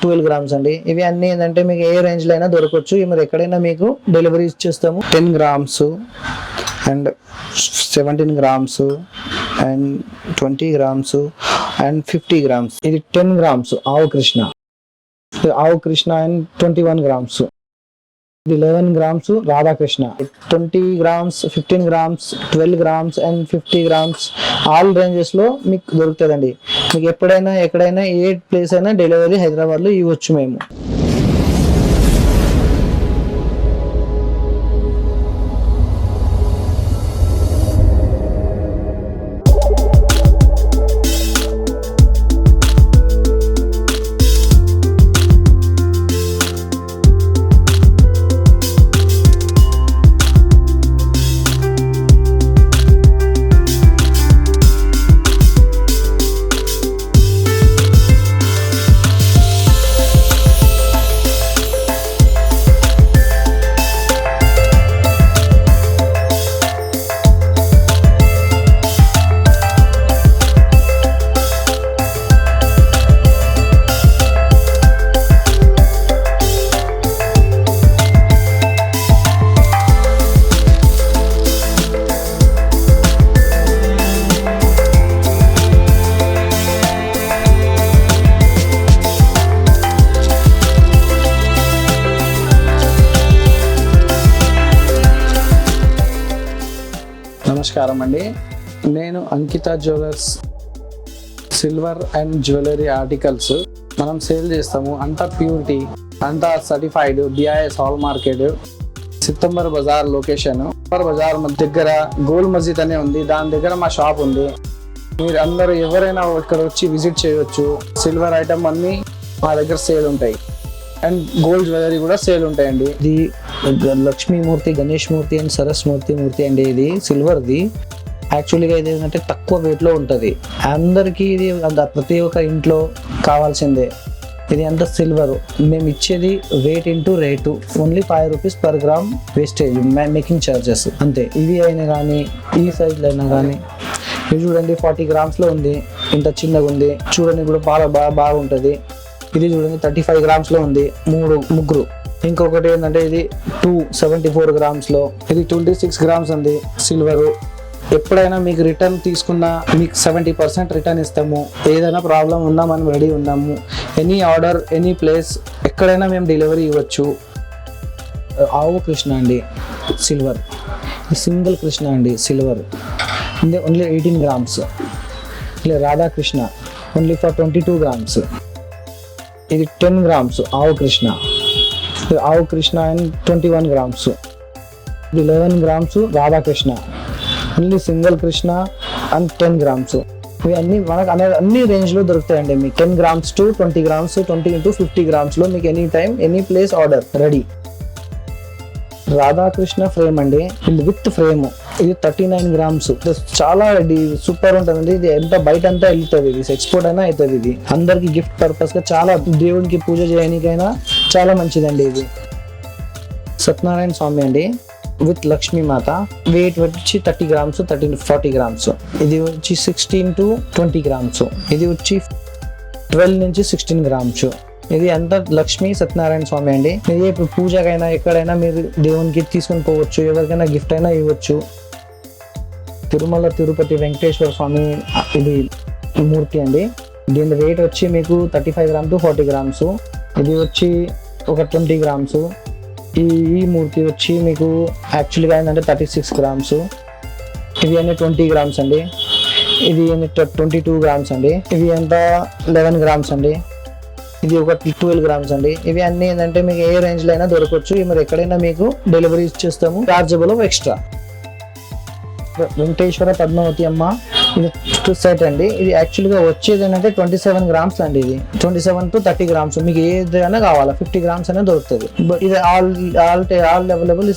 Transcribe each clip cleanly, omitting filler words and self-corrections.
12 grams అండి. ఇవి అన్ని ఏంటంటే మీకు ఏ రేంజ్ లో అయినా దొరకవచ్చు. మీరు ఎక్కడైనా మీకు డెలివరీ ఇచ్చేస్తాము. 10 grams and 17 grams and 20 grams and 50 grams. ఇది 10 గ్రామ్స్ ఆవు కృష్ణ అండ్ 21 గ్రామ్స్. ఇది 11 grams Radhakrishna. 20 grams, 15 grams, 12 grams and 50 grams all ranges లో మీకు దొరుకుతుందండి. మీకు ఎప్పుడైనా ఎక్కడైనా ఏ ప్లేస్ అయినా డెలివరీ హైదరాబాద్ లో ఇవ్వచ్చు మేము. నమస్కారం అండి, నేను Ankita jewellers silver and jewellery articles మనం సేల్ చేస్తాము. అంతా ప్యూరిటీ, అంతా certified, BIS hallmark, Sitambar Bazar location. బజార్ దగ్గర గోల్ మస్జిద్ అనే ఉంది, దాని దగ్గర మా షాప్ ఉంది. మీరు అందరూ ఎవరైనా ఇక్కడ వచ్చి విజిట్ చేయవచ్చు. సిల్వర్ ఐటమ్ అన్నీ మా దగ్గర సేల్ ఉంటాయి అండ్ గోల్డ్ జ్యువెలరీ కూడా సేల్ ఉంటాయండి. ఇది లక్ష్మీమూర్తి, గణేష్ మూర్తి అండ్ సరస్మూర్తి అండి. ఇది సిల్వర్ది. యాక్చువల్గా ఇది ఏంటంటే తక్కువ వెయిట్లో ఉంటుంది. అందరికీ ఇది ప్రతి ఒక్క ఇంట్లో కావాల్సిందే. ఇది అంతా సిల్వర్. మేము ఇచ్చేది weight into rate. Only 5 rupees per gram wastage, making charges అంతే. ఇవి అయినా కానీ ఈ సైజులో అయినా కానీ. ఇది చూడండి 40 గ్రామ్స్లో ఉంది, ఇంత చిన్నగా ఉంది. చూడండి కూడా బాగుంటుంది. ఇది చూడండి 35 గ్రామ్స్లో ఉంది, ముగ్గురు. ఇంకొకటి ఏంటంటే ఇది 274 గ్రామ్స్లో. ఇది 26 గ్రామ్స్ ఉంది సిల్వరు. ఎప్పుడైనా మీకు రిటర్న్ తీసుకున్నా మీకు 70% రిటర్న్ ఇస్తాము. ఏదైనా ప్రాబ్లం ఉన్నా మనం రెడీ ఉన్నాము. ఎనీ ఆర్డర్, ఎనీ ప్లేస్, ఎక్కడైనా మేము డెలివరీ ఇవ్వచ్చు. ఆవు కృష్ణ అండి సిల్వర్. సింగిల్ కృష్ణ అండి సిల్వర్. Only 18 grams. ఇలా రాధాకృష్ణ ఓన్లీ ఫర్ 22 గ్రామ్స్. ఇది 10 గ్రామ్స్ ఆవు కృష్ణ అండ్ 21 గ్రామ్స్. ఇది 11 grams Radhakrishna. Only single Krishna and 10 grams. ఇవి అన్ని మనకు అన్ని రేంజ్లో దొరుకుతాయండి. మీకు 10 గ్రామ్స్ టు 20 గ్రామ్స్, 20 into 50 గ్రామ్స్లో మీకు any time, any place order ready. Radhakrishna frame అండి, ఇది విత్ ఫ్రేమ్. ఇది 39 గ్రామ్స్. చాలా సూపర్ ఉంటుంది. ఇది ఎంత బయట అంతా వెళ్తుంది. ఇది ఎక్స్పోర్ట్ అయినా అవుతుంది. ఇది అందరికి గిఫ్ట్ పర్పస్ గా, చాలా దేవునికి పూజ చేయడానికైనా చాలా మంచిదండి. ఇది సత్యనారాయణ స్వామి అండి విత్ లక్ష్మీ మాత. వెయిట్ వచ్చి 30 గ్రామ్స్, 40 గ్రామ్స్. ఇది వచ్చి 16 to 20 గ్రామ్స్. ఇది వచ్చి 12 నుంచి 16 గ్రామ్స్. ఇది అంతా లక్ష్మీ సత్యనారాయణ స్వామి అండి. ఇది పూజకైనా ఎక్కడైనా మీరు దేవునికి తీసుకొని పోవచ్చు. ఎవరికైనా గిఫ్ట్ అయినా ఇవ్వచ్చు. తిరుమల తిరుపతి వెంకటేశ్వర స్వామి ఇది మూర్తి అండి. దీని రేట్ వచ్చి మీకు 35 గ్రామ్స్ to 40 గ్రామ్స్. ఇది వచ్చి ఒక 20 గ్రామ్స్. ఈ మూర్తి వచ్చి మీకు యాక్చువల్గా ఏంటంటే 36 గ్రామ్స్. ఇవి అన్నీ 20 గ్రామ్స్ అండి. ఇది 22 గ్రామ్స్ అండి. ఇవి ఎంత 11 గ్రామ్స్ అండి. ఇది ఒక 12 గ్రామ్స్ అండి. ఇవి అన్ని ఏంటంటే మీకు ఏ రేంజ్ లో అయినా దొరకవచ్చు. మీరు ఎక్కడైనా మీకు డెలివరీ ఇచ్చేస్తాము, చార్జబుల్ ఎక్స్ట్రా. వెంకటేశ్వర పద్మావతి అమ్మ ఇది సెట్ అండి. ఇది యాక్చువల్గా వచ్చేది ఏంటంటే 27 గ్రామ్స్ అండి. ఇది 27 to 30 గ్రామ్స్. మీకు ఏదైనా కావాలా 50 గ్రామ్స్ అనేది దొరుకుతుంది. బట్ ఇది all available,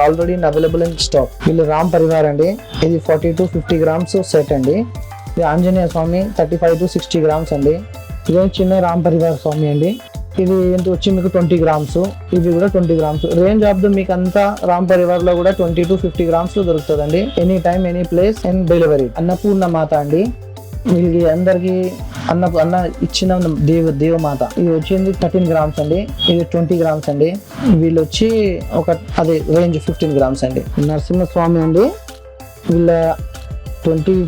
already available in stock. వీళ్ళు రామ్ పరివార్ అండి. ఇది 40 to 50 గ్రామ్స్ సెట్ అండి. ఇది ఆంజనేయ స్వామి 35 to 60 గ్రామ్స్ అండి. ఇది చిన్న రామ్ పరివార్ స్వామి అండి. ఇది ఎంత వచ్చి మీకు 20 గ్రామ్స్. ఇవి కూడా 20 గ్రామ్స్. రేంజ్ ఆఫ్ ద మీకు అంతా రామ్ పరివార్ లో కూడా 20 to 50 గ్రామ్స్ లో దొరుకుతుందండి. Any time, any place and delivery. Annapurna మాత అండి. వీళ్ళకి అందరికి అన్న ఇచ్చిన దేవమాత. ఇది వచ్చింది 13 గ్రామ్స్ అండి, ఇది 20 గ్రామ్స్ అండి. వీళ్ళు వచ్చి అదే రేంజ్ 15 గ్రామ్స్ అండి. నరసింహస్వామి అండి, వీళ్ళ 25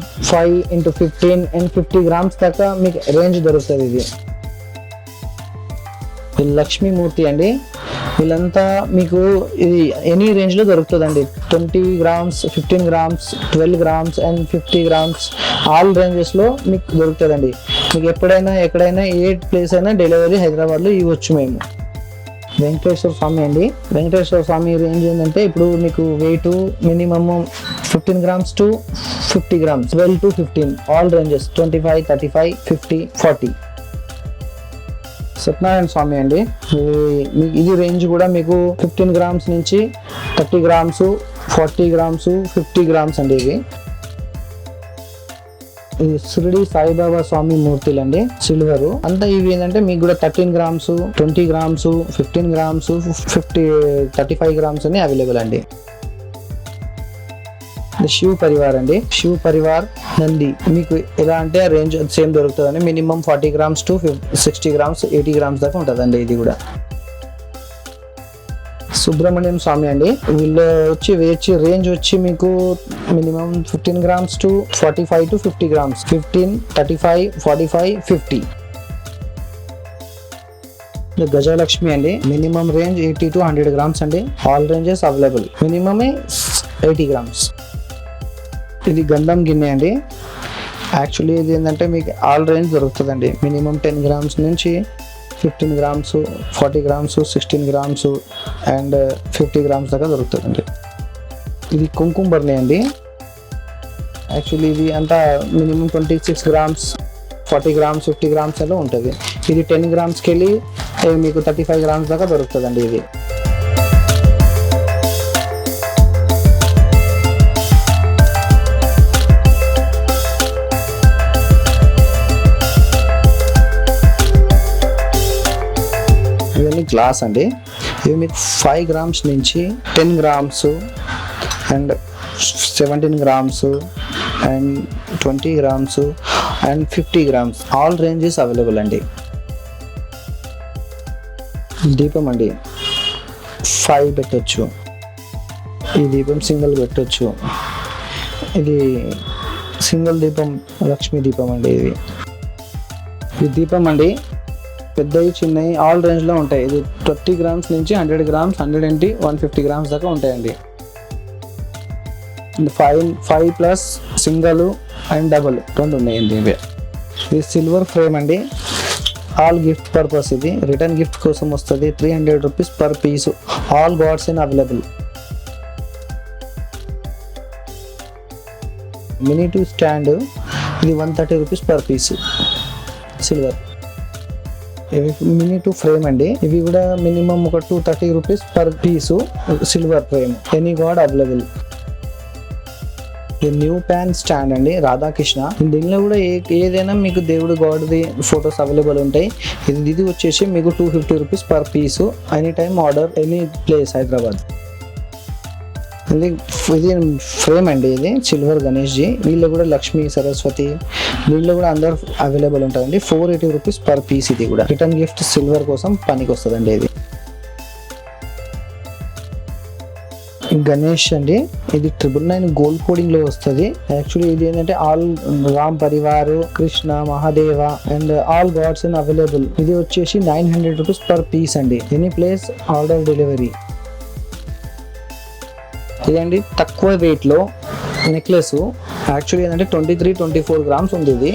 × 15 and 50 గ్రామ్స్ దాకా మీకు రేంజ్ దొరుకుతుంది. ఇది వీళ్ళు లక్ష్మీమూర్తి అండి. వీళ్ళంతా మీకు ఇది ఎనీ రేంజ్లో దొరుకుతుందండి. 20 grams, 15 grams, 12 grams and 50 grams all రేంజెస్లో మీకు దొరుకుతుందండి. మీకు ఎక్కడైనా ఏ ప్లేస్ అయినా డెలివరీ హైదరాబాద్లో ఇవ్వచ్చు మేము. వెంకటేశ్వర స్వామి అండి, వెంకటేశ్వర స్వామి రేంజ్ ఏంటంటే ఇప్పుడు మీకు weight minimum 15 grams to 50 grams, 12 to 15 all ranges, 25, 35, 50, 40. Satyanarayana Swami అండి, ఇది రేంజ్ కూడా మీకు 15 గ్రామ్స్ నుంచి 30 గ్రామ్స్, 40 గ్రామ్స్, 50 గ్రామ్స్ అండి. ఇది షిరిడి సాయిబాబా స్వామి మూర్తులు అండి, సిల్వర్ అంతా. ఇవి ఏంటంటే మీకు కూడా 13 గ్రామ్స్, 20 గ్రామ్స్, 15 గ్రామ్స్, 35 గ్రామ్స్ అని అవైలబుల్ అండి. శివ్ పరివార్ అండి, శివ్ పరివార్ నంది మీకు ఎలా అంటే రేంజ్ సేమ్ దొరుకుతుందండి. Minimum 40 grams to 60 grams, 80 grams దాకా ఉంటుందండి. ఇది కూడా సుబ్రహ్మణ్యం స్వామి అండి, వీళ్ళు వచ్చి రేంజ్ వచ్చి మీకు minimum 15 grams to 45 to 50 grams, 15, 35, 45, 50. Gajalakshmi అండి, మినిమం రేంజ్ 80 to 100 గ్రామ్స్ అండి. ఆల్ రేంజెస్ అవైలబుల్, మినిమమే 80 గ్రామ్స్. ఇది గంధం గిన్నె అండి. యాక్చువల్లీ ఇది ఏంటంటే మీకు ఆల్ రేంజ్ దొరుకుతుందండి. మినిమం 10 గ్రామ్స్ నుంచి 15 grams, 40 grams, 16 grams and 50 grams దాకా దొరుకుతుందండి. ఇది కుంకుమ బర్ణి అండి. యాక్చువల్లీ ఇది అంతా మినిమం 26 గ్రామ్స్, 40 గ్రామ్స్, 50 గ్రామ్స్ అలా ఉంటుంది. ఇది 10 గ్రామ్స్కి వెళ్ళి మీకు 35 గ్రామ్స్ దాకా దొరుకుతుందండి. ఇది ఇవన్నీ గ్లాస్ అండి. ఇవి మీకు 5 గ్రామ్స్ నుంచి 10 grams and 17 grams and 20 grams and 50 grams all ranges available అండి. దీపం అండి 5 పెట్టచ్చు. ఈ దీపం సింగిల్ పెట్టచ్చు. ఇది సింగిల్ దీపం లక్ష్మీ దీపం అండి. ఈ దీపం అండి పెద్దవి, చిన్నవి ఆల్ రేంజ్లో ఉంటాయి. ఇది 30 గ్రామ్స్ నుంచి 100 గ్రామ్స్, 120, 150 గ్రామ్స్ దాకా ఉంటాయండి. 5 ప్లస్ సింగల్ అండ్ డబుల్ 2 ఉన్నాయండి. ఇది సిల్వర్ ఫ్రేమ్ అండి, ఆల్ గిఫ్ట్ పర్పస్. ఇది రిటర్న్ గిఫ్ట్ కోసం వస్తుంది. 300 rupees per piece, all gods in available. Mini two stand, ఇది 130 రూపీస్ పర్ పీస్ సిల్వర్. ఇవి మినీ టు ఫ్రేమ్ అండి. ఇవి కూడా minimum 230 rupees per piece silver frame, any god available. ఇది new pan stand అండి, రాధాకృష్ణ. దీనిలో కూడా ఏదైనా మీకు దేవుడు గాడ్ది ఫొటోస్ అవైలబుల్ ఉంటాయి. ఇది వచ్చేసి మీకు 250 rupees per piece, any time order, any place Hyderabad. ఇది ఫ్రేమ్ అండి, ఇది సిల్వర్ గణేష్ జీ. వీళ్ళు కూడా లక్ష్మీ సరస్వతి, వీళ్ళు కూడా అందరు అవైలబుల్ ఉంటారండి. 480 రూపీస్ పర్ పీస్. ఇది కూడా రిటర్న్ గిఫ్ట్ సిల్వర్ కోసం పనికి వస్తుందండి. ఇది గణేష్ అండి, ఇది 999 గోల్డ్ కోడింగ్ లో వస్తుంది. యాక్చువల్లీ ఇది ఏంటంటే all Ram Parivar, Krishna, Mahadeva and all gods in available. ఇది వచ్చేసి 900 రూపీస్ పర్ పీస్ అండి, ఎనీ ప్లేస్ ఆర్డర్ డెలివరీ. ఇదండి తక్కువ వెయిట్లో నెక్లెస్. యాక్చువల్లీ ఏంటంటే 23-24 గ్రామ్స్ ఉంది. ఇది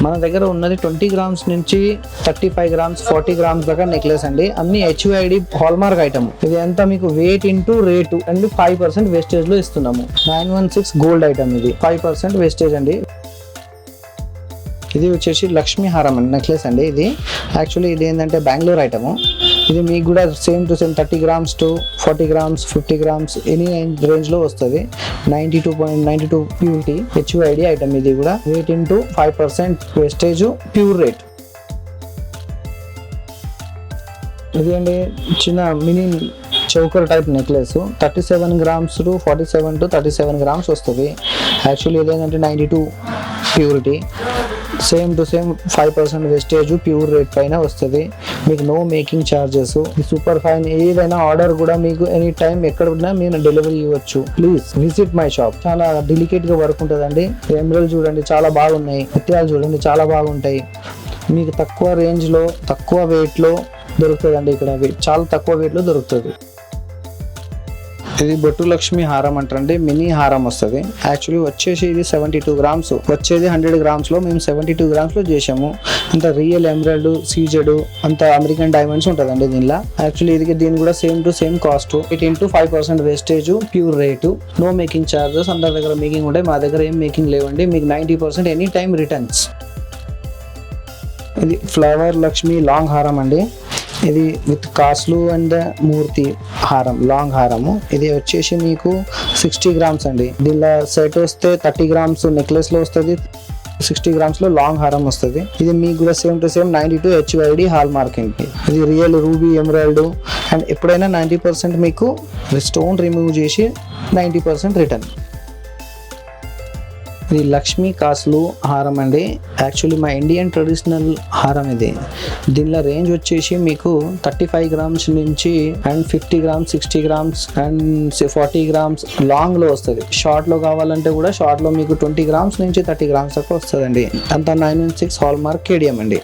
మన దగ్గర ఉన్నది 20 గ్రామ్స్ నుంచి 35 గ్రామ్స్, 40 గ్రామ్స్ దాకా నెక్లెస్ అండి. అన్ని HUID హాల్మార్క్ ఐటమ్. ఇది అంతా మీకు weight into rate and 5% wastage లో ఇస్తున్నాము. 916 గోల్డ్ ఐటమ్. ఇది 5% వేస్టేజ్ అండి. ఇది వచ్చేసి లక్ష్మీ హారం అండి, నెక్లెస్ అండి. ఇది యాక్చువల్లీ ఇది ఏంటంటే బెంగళూరు ఐటమ్. ఇది మీకు కూడా same to same 30 grams to 40 grams, 50 grams any రేంజ్లో వస్తుంది. 92.92 ప్యూరిటీ HUID ఐటమ్. ఇది కూడా weight into 5% wastage, pure rate. ఇది అండి చిన్న mini choker type necklace. 37 grams to 47 to 37 grams వస్తుంది. యాక్చువల్లీ ఇదేంటంటే 92 purity. Same to same 5% wastage pure rate పైన వస్తుంది. మీకు నో మేకింగ్ ఛార్జెస్. ఈ సూపర్ ఫైన్ ఏదైనా ఆర్డర్ కూడా మీకు ఎనీ టైం ఎక్కడ ఉన్నా మీరు డెలివరీ ఇవ్వచ్చు. Please visit my shop. చాలా డెలికేట్ గా వర్క్ ఉంటుందండి. ఎమరల్డ్ చూడండి చాలా బాగున్నాయి, ముత్యాలు చూడండి చాలా బాగుంటాయి. మీకు తక్కువ రేంజ్ లో తక్కువ వెయిట్ లో దొరుకుతుందండి. ఇక్కడ చాలా తక్కువ వెయిట్ లో దొరుకుతుంది. ఇది బొట్టు లక్ష్మి హారం అంటారండి. మినీ హారం వస్తుంది. యాక్చువల్లీ వచ్చేసి ఇది 72 గ్రామ్స్, వచ్చేది 100 గ్రామ్స్ లో మేము 72 గ్రామ్స్ లో చేసాము. అంత రియల్ ఎమరల్డ్ సీజెడ్ అంత అమెరికన్ డైమండ్స్ ఉంటుందండి దీనిలో. యాక్చువల్లీ దీని కూడా same to same cost. 5% wastage pure rate, no making charges. అందరి దగ్గర మేకింగ్ ఉంటాయి, మా దగ్గర ఏం మేకింగ్ లేవండి. మీకు 90% ఎనీ టైమ్ రిటర్న్స్. ఇది ఫ్లవర్ లక్ష్మి లాంగ్ హారం అండి. ఇది విత్ కాస్లు అండ్ మూర్తి హారం, లాంగ్ హారము. ఇది వచ్చేసి మీకు 60 గ్రామ్స్ అండి. దీనిలో సెట్ వస్తే 30 గ్రామ్స్ నెక్లెస్ లో వస్తుంది, 60 గ్రామ్స్ లో లాంగ్ హారం వస్తుంది. ఇది మీకు కూడా same to same 92 HYD hall marking. ఇది రియల్ రూబీ ఎమరాల్డ్. అండ్ ఎప్పుడైనా 90% మీకు స్టోన్ రిమూవ్ చేసి 90% రిటర్న్. ఇది లక్ష్మీ కాసులు హారం అండి. యాక్చువల్లీ మా ఇండియన్ ట్రెడిషనల్ హారం ఇది. దీనిలో రేంజ్ వచ్చేసి మీకు 35 గ్రామ్స్ నుంచి and 50 grams, 60 grams and 40 grams long లో వస్తుంది. షార్ట్ లో కావాలంటే కూడా షార్ట్ లో మీకు 20 గ్రామ్స్ నుంచి 30 గ్రామ్స్ దాకా వస్తుందండి. అంతా 916 హాల్ మార్క్ కేడియం అండి.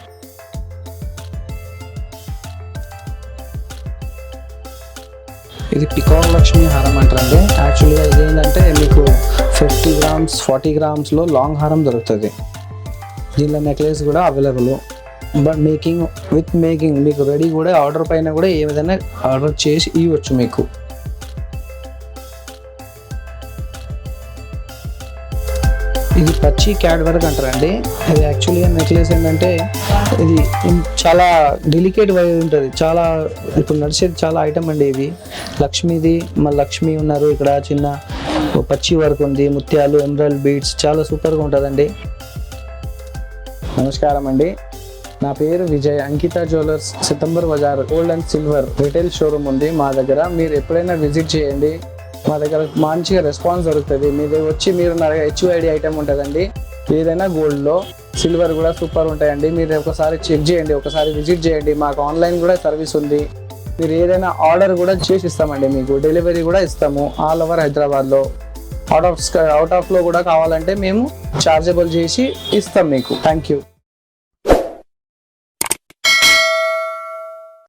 ఇది పికాక్ లక్ష్మి హారం అంటారండి. యాక్చువల్గా ఇది ఏంటంటే మీకు 50 గ్రామ్స్ 40 గ్రామ్స్లో లాంగ్ హారం దొరుకుతుంది. దీనిలో నెక్లెస్ కూడా అవైలబుల్. బట్ మేకింగ్ మీకు రెడీ కూడా ఆర్డర్ పైన కూడా ఏ విధంగా ఆర్డర్ చేసి ఇవ్వచ్చు మీకు. ఇది పచ్చి క్యాడ్ వర్క్ అంటారండి. ఇది యాక్చువల్గా నెక్లెస్ ఏంటంటే ఇది చాలా డెలికేట్ వై ఉంటుంది. చాలా ఇప్పుడు నడిచేది చాలా ఐటమ్ అండి. ఇవి లక్ష్మీది, మా లక్ష్మి ఉన్నారు ఇక్కడ, చిన్న పచ్చి వర్క్ ఉంది, ముత్యాలు, ఎమరల్డ్ బీడ్స్, చాలా సూపర్గా ఉంటుందండి. నమస్కారం అండి, నా పేరు Vijay. Ankita jewellers Sitambar Bazar gold and silver retail showroom ఉంది మా దగ్గర. మీరు ఎప్పుడైనా విజిట్ చేయండి, మా దగ్గర మంచిగా రెస్పాన్స్ దొరుకుతుంది. మీ దగ్గర వచ్చి మీరు HYD ఐటమ్ ఉంటుందండి. ఏదైనా గోల్డ్లో, సిల్వర్ కూడా సూపర్ ఉంటాయండి. మీరు ఒకసారి చెక్ చేయండి, ఒకసారి విజిట్ చేయండి. మాకు ఆన్లైన్ కూడా సర్వీస్ ఉంది. మీరు ఏదైనా ఆర్డర్ కూడా చేసి ఇస్తామండి. మీకు డెలివరీ కూడా ఇస్తాము ఆల్ ఓవర్ హైదరాబాద్లో. అవుట్ ఆఫ్లో కూడా కావాలంటే మేము చార్జబుల్ చేసి ఇస్తాం మీకు. Thank you.